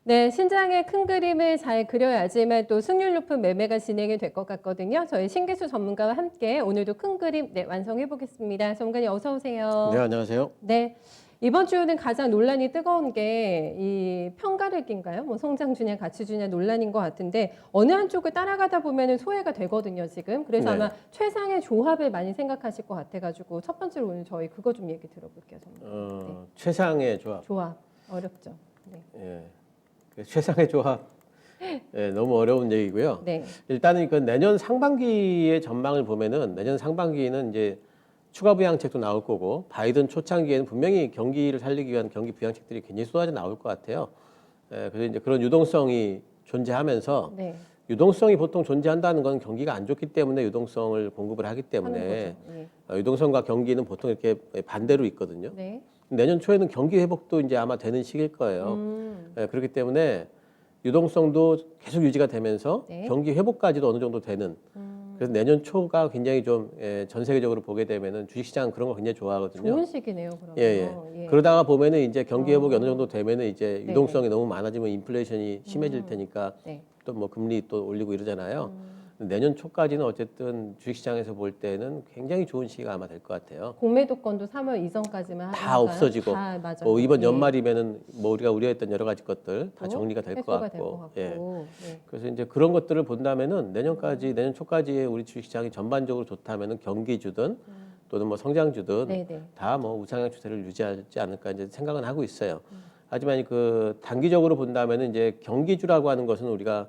네, 신장의 큰 그림을 잘 그려야지만 또 승률 높은 매매가 진행이 될 것 같거든요. 저희 신기수 전문가와 함께 오늘도 큰 그림 완성해 보겠습니다. 전문가님 어서 네, 오세요. 안녕하세요. 네, 이번 주는 가장 논란이 뜨거운 게 이 편가르기인가요? 뭐 성장주냐 가치주냐 논란인 것 같은데 어느 한쪽을 따라가다 보면은 소외가 되거든요, 지금. 그래서 네. 아마 최상의 조합을 많이 생각하실 것 같아가지고 첫 번째로 오늘 저희 그거 좀 얘기 들어볼게요, 전문가님. 네, 최상의 조합. 조합 어렵죠. 네. 예. 그 최상의 조합. 예, 너무 어려운 얘기고요. 네. 일단은 그 내년 상반기의 전망을 보면은 내년 상반기에는 이제 추가 부양책도 나올 거고 바이든 초창기에는 분명히 경기를 살리기 위한 경기 부양책들이 굉장히 쏟아져 나올 것 같아요. 예, 그래서 이제 그런 유동성이 존재하면서 네. 유동성이 보통 존재한다는 건 경기가 안 좋기 때문에 유동성을 공급을 하기 하는 때문에 거죠. 예. 유동성과 경기는 보통 이렇게 반대로 있거든요. 네. 내년 초에는 경기 회복도 이제 아마 되는 시기일 거예요. 그렇기 때문에 유동성도 계속 유지가 되면서 네. 경기 회복까지도 어느 정도 되는. 그래서 내년 초가 굉장히 좀 전 세계적으로 보게 되면은 주식시장은 그런 거 굉장히 좋아하거든요. 좋은 시기네요, 그러면. 예. 그러다가 보면은 이제 경기 회복이 어느 정도 되면은 이제 네네. 유동성이 너무 많아지면 인플레이션이 심해질 테니까 네. 또 뭐 금리 또 올리고 이러잖아요. 내년 초까지는 어쨌든 주식시장에서 볼 때는 굉장히 좋은 시기가 아마 될 것 같아요. 공매도권도 3월 이전까지만 다 하니까 없어지고 다 맞아요. 뭐 이번 예. 연말이면은 뭐 우리가 우려했던 여러 가지 것들 다 또 정리가 될 것 해소가 될 것 같고, 같고. 예. 네. 그래서 이제 그런 것들을 본다면은 내년 초까지의 우리 주식시장이 전반적으로 좋다면은 경기주든 또는 뭐 성장주든 네네. 다 뭐 우상향 추세를 유지하지 않을까 이제 생각은 하고 있어요. 하지만 그 단기적으로 본다면은 이제 경기주라고 하는 것은 우리가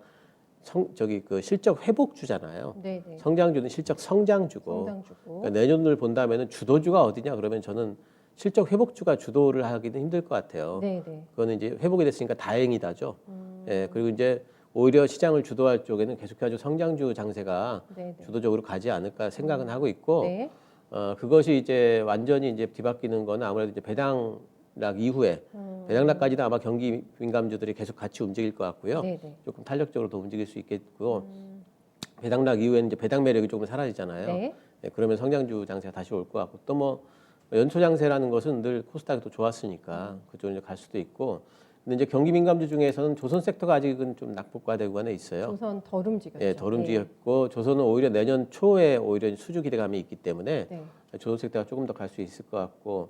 그 실적 회복주잖아요. 네네. 성장주는 실적 성장주고. 성장주고. 그러니까 내년을 본다면은 주도주가 어디냐 그러면 저는 실적 회복주가 주도를 하기는 힘들 것 같아요. 네네. 그거는 이제 회복이 됐으니까 다행이다죠. 예, 그리고 이제 오히려 시장을 주도할 쪽에는 계속해서 성장주 장세가 네네. 주도적으로 가지 않을까 생각은 하고 있고, 네. 그것이 이제 완전히 이제 뒤바뀌는 거는 아무래도 이제 배당락 이후에 배당락까지는 아마 경기 민감주들이 계속 같이 움직일 것 같고요. 네네. 조금 탄력적으로 더 움직일 수 있겠고, 배당락 이후에는 이제 배당 매력이 조금 사라지잖아요. 네. 예, 그러면 성장주 장세가 다시 올 것 같고 또 뭐 연초 장세라는 것은 늘 코스닥이 또 좋았으니까 그쪽으로 이제 갈 수도 있고. 근데 이제 경기 민감주 중에서는 조선 섹터가 아직은 좀 낙폭과대구간에 있어요. 조선 덜 움직였죠. 예, 덜 움직였고 조선은 오히려 내년 초에 오히려 수주 기대감이 있기 때문에 네. 조선 섹터가 조금 더 갈 수 있을 것 같고,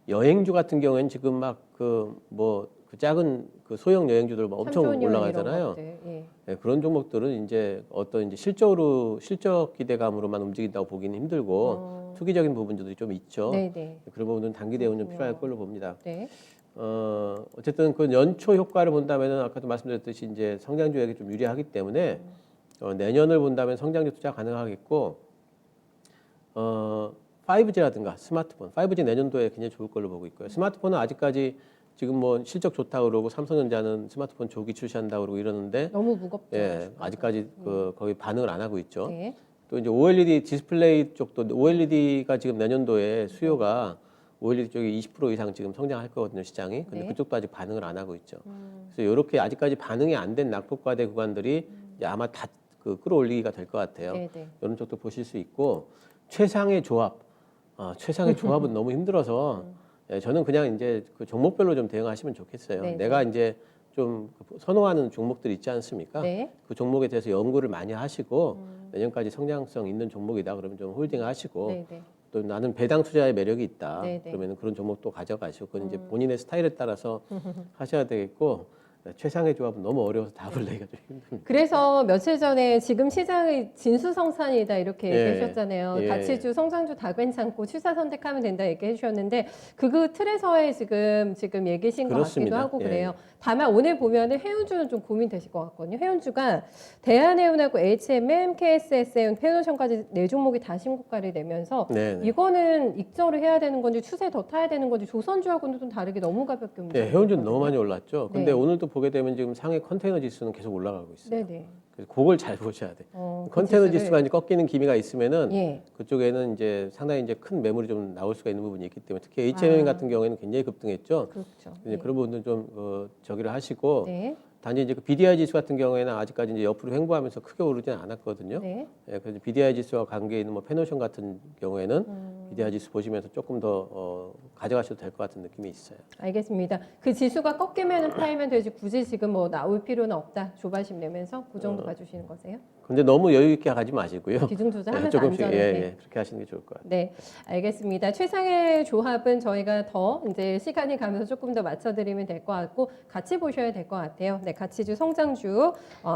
여행주 같은 경우에는 지금 막 그 작은 그 소형 여행주들 막 엄청 참좋은 여행 이런 올라가잖아요. 것들. 예. 예, 그런 종목들은 이제 어떤 이제 실적 기대감으로만 움직인다고 보기는 힘들고 투기적인 부분들이 좀 있죠. 네네. 그런 부분은 단기 대응은 좀 그렇군요. 필요할 걸로 봅니다. 네. 어쨌든 그 연초 효과를 본다면은 아까도 말씀드렸듯이 이제 성장주에게 좀 유리하기 때문에 내년을 본다면 성장주 투자 가능하겠고, 5G라든가 스마트폰, 5G 내년도에 굉장히 좋을 걸로 보고 있고요. 스마트폰은 아직까지 지금 뭐 실적 좋다 그러고 삼성전자는 스마트폰 조기 출시한다 그러고 이러는데, 너무 무겁죠. 예, 아직까지 거의 반응을 안 하고 있죠. 네. 또 이제 OLED 디스플레이 쪽도 OLED가 지금 내년도에 수요가 OLED 쪽이 20% 이상 지금 성장할 거거든요, 시장이. 근데 네. 그쪽도 아직 반응을 안 하고 있죠. 그래서 이렇게 아직까지 반응이 안 된 낙폭과대 구간들이 이제 아마 다 그 끌어올리기가 될 것 같아요. 네네. 이런 쪽도 보실 수 있고, 최상의 조합. 최상의 조합은 너무 힘들어서 예, 저는 그냥 이제 그 종목별로 좀 대응하시면 좋겠어요. 네네. 내가 이제 좀 선호하는 종목들 있지 않습니까? 네. 그 종목에 대해서 연구를 많이 하시고 내년까지 성장성 있는 종목이다 그러면 좀 홀딩 하시고, 네네. 또 나는 배당 투자의 매력이 있다 네네. 그러면 그런 종목도 가져가시고, 그건 이제 본인의 스타일에 따라서 하셔야 되겠고, 최상의 조합은 너무 어려워서 답을 내기가 좀 힘듭니다. 그래서 며칠 전에 지금 시장의 진수성찬이다 이렇게 예, 얘기하셨잖아요. 예. 가치주, 성장주 다 괜찮고 취사 선택하면 된다 얘기해 주셨는데 그 틀에서의 지금 얘기신 것 같기도 그렇습니다. 하고 예. 그래요. 다만 오늘 보면은 해운주는 좀 고민되실 것 같거든요. 해운주가 대한해운하고 HMM, KSSM, 페노션까지 네 종목이 다 신고가를 내면서 네, 네. 이거는 익절을 해야 되는 건지 추세 더 타야 되는 건지 조선주하고는 좀 다르게 너무 가볍게 움직이고 예, 해운주는 너무 많이 올랐죠. 근데 네. 오늘도 보게 되면 지금 상해 컨테이너 지수는 계속 올라가고 있어요. 네네. 그래서 그걸 잘 보셔야 돼. 그 컨테이너 지수를- 지수가 이제 꺾이는 기미가 있으면은 예. 그쪽에는 이제 상당히 이제 큰 매물이 좀 나올 수가 있는 부분이 있기 때문에, 특히 HMM 같은 경우에는 굉장히 급등했죠. 그렇죠. 이제 예. 그런 부분들 좀 저기를 하시고, 네. 단지 이제 그 BDI 지수 같은 경우에는 아직까지 이제 옆으로 횡보하면서 크게 오르지는 않았거든요. 네. 예, 그래서 BDI 지수와 관계 있는 뭐 페노션 같은 경우에는 BDI 지수 보시면서 조금 더 가져가셔도 될 것 같은 느낌이 있어요. 알겠습니다. 그 지수가 꺾이면 팔면 되지 굳이 지금 뭐 나올 필요는 없다. 조바심 내면서 그 정도 봐주시는 거세요? 근데 너무 여유 있게 가지 마시고요. 기준 조절하면서 조금씩 안전하게. 그렇게 하시는 게 좋을 것 같아요. 네, 알겠습니다. 최상의 조합은 저희가 더 이제 시간이 가면서 조금 더 맞춰드리면 될 것 같고 같이 보셔야 될 것 같아요. 네, 가치주, 성장주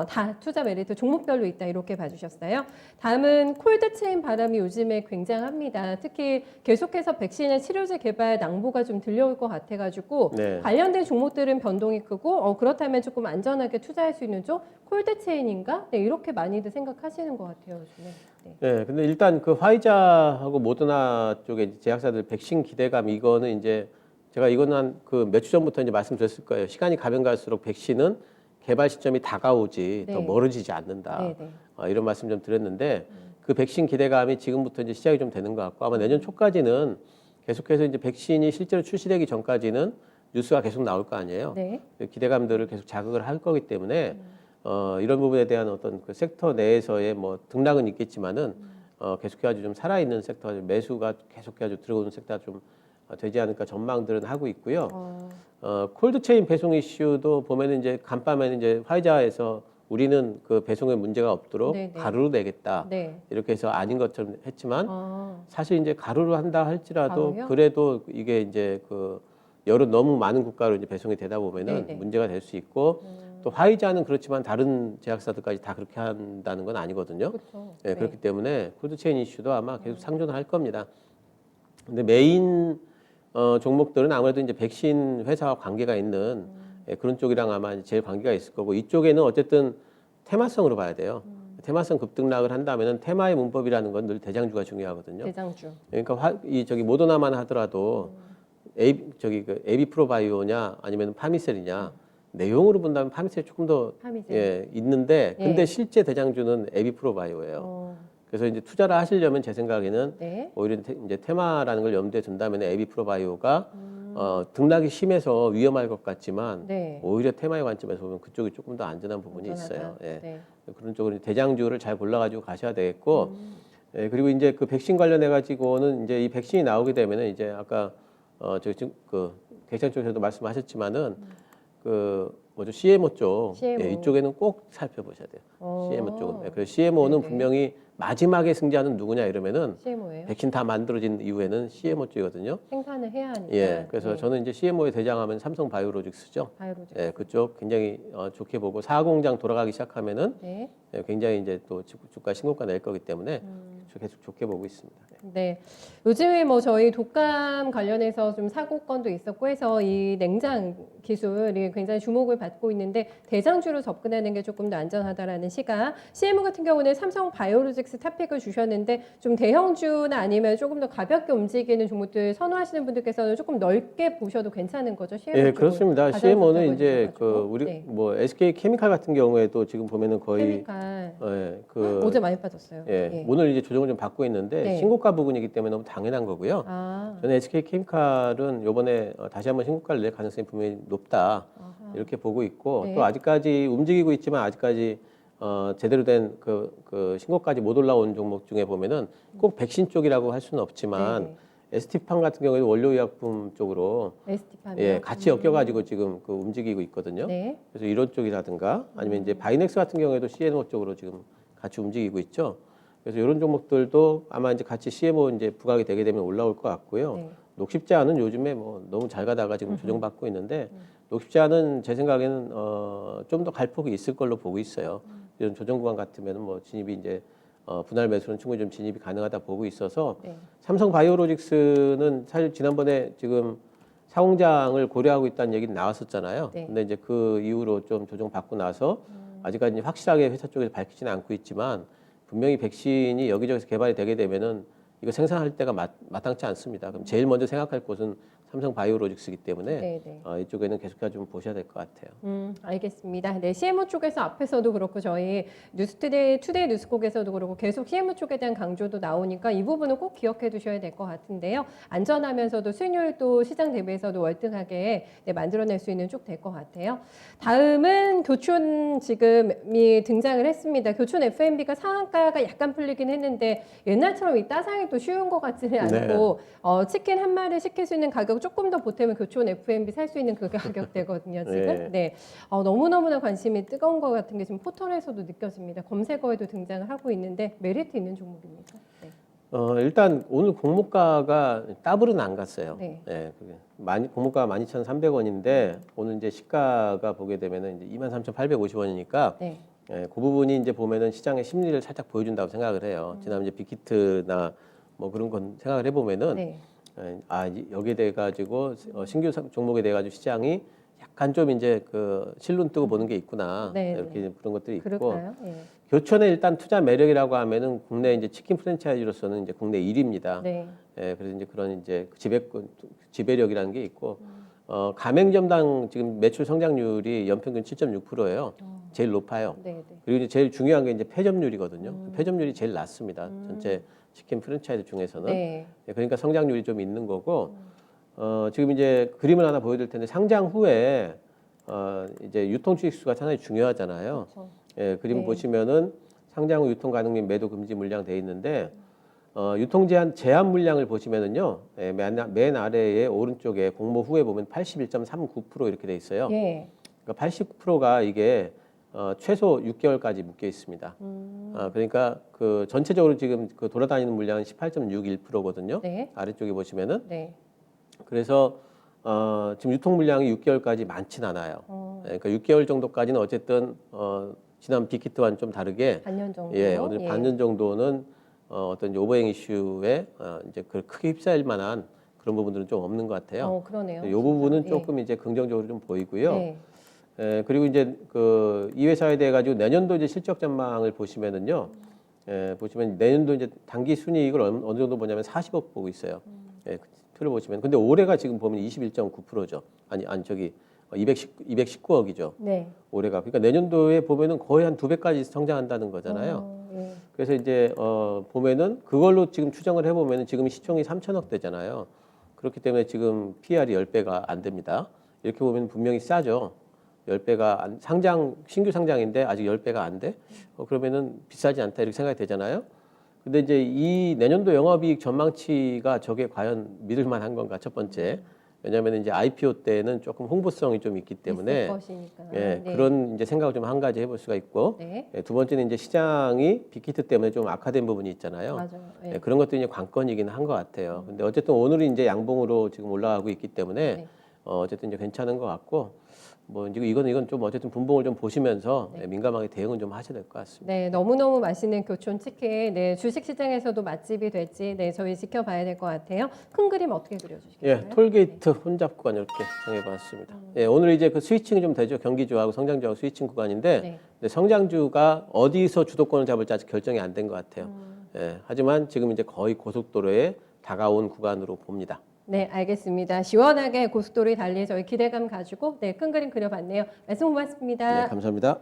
다 투자 메리트 종목별로 있다 이렇게 봐주셨어요. 다음은 콜드체인 바람이 요즘에 굉장합니다. 특히 계속해서 백신의 치료제 개발 낭보가 좀 들려올 것 같아가지고 네. 관련된 종목들은 변동이 크고 그렇다면 조금 안전하게 투자할 수 있는 쪽 콜드체인인가? 네, 이렇게 많이들 생각하시는 것 같아요 요즘에. 네. 네, 근데 일단 그 화이자하고 모더나 쪽에 이제 제약사들 백신 기대감 이거는 이제 제가 이거는 한 그 몇 주 전부터 이제 말씀드렸을 거예요. 시간이 가면 갈수록 백신은 개발 시점이 다가오지 더 네. 멀어지지 않는다. 네, 네. 이런 말씀 좀 드렸는데 그 백신 기대감이 지금부터 이제 시작이 좀 되는 것 같고 아마 내년 초까지는 계속해서 이제 백신이 실제로 출시되기 전까지는 뉴스가 계속 나올 거 아니에요. 네. 그 기대감들을 계속 자극을 할 거기 때문에 이런 부분에 대한 어떤 그 섹터 내에서의 뭐 등락은 있겠지만은 계속해가지고 좀 살아있는 섹터, 매수가 계속해가지고 들어오는 섹터가 좀 되지 않을까 전망들은 하고 있고요. 콜드체인 배송 이슈도 보면은 이제 간밤에는 이제 화이자에서 우리는 그 배송에 문제가 없도록 네, 네. 가루로 내겠다. 네. 이렇게 해서 아닌 것처럼 했지만 아, 사실 이제 가루로 한다 할지라도 가루요? 그래도 이게 이제 그 여러 너무 많은 국가로 이제 배송이 되다 보면은 네네. 문제가 될 수 있고 또 화이자는 그렇지만 다른 제약사들까지 다 그렇게 한다는 건 아니거든요. 그렇죠. 네, 그렇기 때문에 콜드체인 이슈도 아마 계속 상존을 할 겁니다. 근데 메인 종목들은 아무래도 이제 백신 회사와 관계가 있는 그런 쪽이랑 아마 제일 관계가 있을 거고 이쪽에는 어쨌든 테마성으로 봐야 돼요. 테마성 급등락을 한다면은 테마의 문법이라는 건 늘 대장주가 중요하거든요. 대장주. 그러니까 저기 모더나만 하더라도 에비 프로바이오냐 아니면 파미셀이냐 내용으로 본다면 파미셀이 조금 더 파미셀. 있는데 근데 예. 실제 대장주는 에비 프로바이오예요. 어, 그래서 이제 투자를 하시려면 제 생각에는 네. 오히려 이제 테마라는 걸 염두에 둔다면 에비 프로바이오가 등락이 심해서 위험할 것 같지만 네. 오히려 테마의 관점에서 보면 그쪽이 조금 더 안전한 부분이 안전하다. 있어요. 예. 네. 그런 쪽으로 대장주를 잘 골라가지고 가셔야 되겠고, 예, 그리고 이제 그 백신 관련해 가지고는 이제 이 백신이 나오게 되면은 이제 아까 저기 지금 그 객장 쪽에서도 말씀하셨지만은 그 뭐죠 CMO 쪽 CMO. 예, 이쪽에는 꼭 살펴보셔야 돼요. 어. CMO 쪽은. 예, 그래서 CMO는 네네. 분명히 마지막에 승자는 누구냐 이러면은 CMO예요? 백신 다 만들어진 이후에는 CMO 쪽이거든요. 생산을 해야 하니까. 예, 그래서 네. 저는 이제 CMO의 대장하면 삼성 바이오로직스죠. 바이오로직스. 예, 그쪽 굉장히 좋게 보고 사공장 돌아가기 시작하면은 네. 예, 굉장히 이제 또 주가 신고가 낼 거기 때문에 계속 좋게 보고 있습니다. 예. 네. 요즘에 뭐 저희 독감 관련해서 좀 사고 건도 있었고 해서 이 냉장 기술이 굉장히 주목을 받고 있는데 대장주로 접근하는 게 조금 더 안전하다라는 시각. CMO 같은 경우는 삼성 바이오로직스 탑픽을 주셨는데 좀 대형주나 아니면 조금 더 가볍게 움직이는 종목들 선호하시는 분들께서는 조금 넓게 보셔도 괜찮은 거죠. CMO 예, 쪽은. 그렇습니다. 가장 CMO는 좋다고 이제 해주셔가지고. 그 우리 네. 뭐 SK 케미칼 같은 경우에도 지금 보면은 거의 케미칼. 예, 그 어제 많이 빠졌어요. 예, 예. 오늘 이제 조정을 좀 받고 있는데 네. 신고가 부분이기 때문에 너무 당연한 거고요. 아. 저는 SK 케미칼은 이번에 다시 한번 신고가를 낼 가능성이 분명히 높다 아하. 이렇게 보고 있고 네. 또 아직까지 움직이고 있지만 아직까지 제대로 된 그 신고까지 못 올라온 종목 중에 보면은 꼭 백신 쪽이라고 할 수는 없지만 네네. ST팜 같은 경우에도 원료의약품 쪽으로 ST팜이요? 예, 같이 엮여가지고 지금 그 움직이고 있거든요. 네. 그래서 이런 쪽이라든가 아니면 이제 바이넥스 같은 경우에도 CMO 쪽으로 지금 같이 움직이고 있죠. 그래서 이런 종목들도 아마 이제 같이 CMO 이제 부각이 되게 되면 올라올 것 같고요. 네. 녹십자는 요즘에 뭐 너무 잘 가다가 지금 조정받고 있는데 녹십자는 제 생각에는 좀 더 갈폭이 있을 걸로 보고 있어요. 이런 조정 구간 같으면 뭐 진입이 이제 분할 매수는 충분히 좀 진입이 가능하다 보고 있어서 네. 삼성 바이오로직스는 사실 지난번에 지금 사공장을 고려하고 있다는 얘기는 나왔었잖아요. 네. 근데 이제 그 이후로 좀 조정받고 나서 아직까지 확실하게 회사 쪽에서 밝히지는 않고 있지만 분명히 백신이 여기저기서 개발이 되게 되면은 이거 생산할 때가 마땅치 않습니다. 그럼 제일 먼저 생각할 곳은 삼성 바이오로직스이기 때문에 네네. 이쪽에는 계속해서 좀 보셔야 될 것 같아요. 알겠습니다. 네, CMO 쪽에서 앞에서도 그렇고 저희 투데이 뉴스콕에서도 그렇고 계속 CMO 쪽에 대한 강조도 나오니까 이 부분은 꼭 기억해 두셔야 될 것 같은데요. 안전하면서도 수익률도 시장 대비해서도 월등하게 네, 만들어낼 수 있는 쪽 될 것 같아요. 다음은 교촌 지금이 등장을 했습니다. 교촌 F&B가 상한가가 약간 풀리긴 했는데 옛날처럼 이 따상이 또 쉬운 것 같지는 네. 않고 치킨 한 마리 시킬 수 있는 가격 조금 더 보태면 교촌 F&B 살 수 있는 그 가격대거든요. 지금. 네. 네. 너무너무나 관심이 뜨거운 것 같은 게 지금 포털에서도 느껴집니다. 검색어에도 등장을 하고 있는데 메리트 있는 종목입니다. 네. 일단 오늘 공모가가 더블은 안 갔어요. 네. 그게 공모가가 12,300원인데 오늘 이제 시가가 보게 되면은 이제 23,850원이니까 네. 그 부분이 이제 보면은 시장의 심리를 살짝 보여준다고 생각을 해요. 지난번 이제 빅히트나 뭐 그런 건 생각을 해보면은 네. 여기에 대해 가지고 신규 종목에 대해 가지고 시장이 약간 좀 이제 그 실눈 뜨고 보는 게 있구나. 네, 이렇게 그런 것들이 있고 그럴까요? 네. 교촌의 일단 투자 매력이라고 하면은 국내 이제 치킨 프랜차이즈로서는 이제 국내 1위입니다. 네. 그래서 이제 그런 이제 지배력이라는 게 있고 가맹점당 지금 매출 성장률이 연평균 7.6%예요. 제일 높아요. 네, 네. 그리고 이제 제일 중요한 게 이제 폐점률이거든요. 폐점률이 제일 낮습니다. 전체 치킨 프랜차이즈 중에서는. 네. 그러니까 성장률이 좀 있는 거고 지금 이제 그림을 하나 보여드릴 텐데 상장 후에 이제 유통 주식수가 상당히 중요하잖아요. 그렇죠. 그림 네. 보시면은 상장 후 유통 가능 및 매도 금지 물량 돼 있는데 유통 제한 물량을 보시면은요 맨 아래에 오른쪽에 공모 후에 보면 81.39% 이렇게 돼 있어요. 예. 그러니까 89%가 이게 최소 6개월까지 묶여 있습니다. 그러니까 그 전체적으로 지금 그 돌아다니는 물량은 18.61%거든요. 네. 아래쪽에 보시면은 네. 그래서 지금 유통 물량이 6개월까지 많진 않아요. 그러니까 6개월 정도까지는 어쨌든 지난 빅히트와는 좀 다르게 반년 정도. 오늘 반년 정도는 어떤 이제 오버행 이슈에 이제 그 크게 휩싸일 만한 그런 부분들은 좀 없는 것 같아요. 그러네요. 이 부분은 진짜. 조금 이제 긍정적으로 좀 보이고요. 네. 그리고 이제 그 이 회사에 대해 가지고 내년도 이제 실적 전망을 보시면은요. 보시면 내년도 이제 단기 순이익을 어느 정도 보냐면 40억 보고 있어요. 그 표를 보시면 근데 올해가 지금 보면 21.9%죠. 아니 저기 219억이죠. 네. 올해가. 그러니까 내년도에 보면은 거의 한 2배까지 성장한다는 거잖아요. 예. 그래서 이제 보면은 그걸로 지금 추정을 해보면은 지금 시총이 3천억대잖아요. 그렇기 때문에 지금 PR이 10배가 안 됩니다. 이렇게 보면 분명히 싸죠. 10배가 신규 상장인데 아직 10배가 안 돼? 그러면은 비싸지 않다 이렇게 생각이 되잖아요. 근데 이제 이 내년도 영업이익 전망치가 저게 과연 믿을 만한 건가 첫 번째. 왜냐하면 이제 IPO 때는 조금 홍보성이 좀 있기 때문에 있을 것이니까. 네. 네. 그런 이제 생각을 좀 한 가지 해볼 수가 있고 네. 두 번째는 이제 시장이 빅히트 때문에 좀 악화된 부분이 있잖아요. 맞아요. 네. 그런 것도 이제 관건이긴 한 것 같아요. 근데 어쨌든 오늘은 이제 양봉으로 지금 올라가고 있기 때문에 네. 어쨌든 이제 괜찮은 것 같고 뭐 이건 좀 어쨌든 분봉을 좀 보시면서 민감하게 대응은 좀 하셔야 될 것 같습니다. 네, 너무너무 맛있는 교촌 치킨. 네, 주식 시장에서도 맛집이 될지 네, 저희 지켜봐야 될 것 같아요. 큰 그림 어떻게 그려주시겠어요? 톨게이트 혼잡 구간 이렇게 정해봤습니다. 오늘 이제 그 스위칭이 좀 되죠. 경기주하고 성장주하고 스위칭 구간인데 네. 근데 성장주가 어디서 주도권을 잡을지 아직 결정이 안 된 것 같아요. 하지만 지금 이제 거의 고속도로에 다가온 구간으로 봅니다. 네, 알겠습니다. 시원하게 고속도로에 달리 저희 기대감 가지고 네, 큰 그림 그려봤네요. 말씀 고맙습니다. 네, 감사합니다.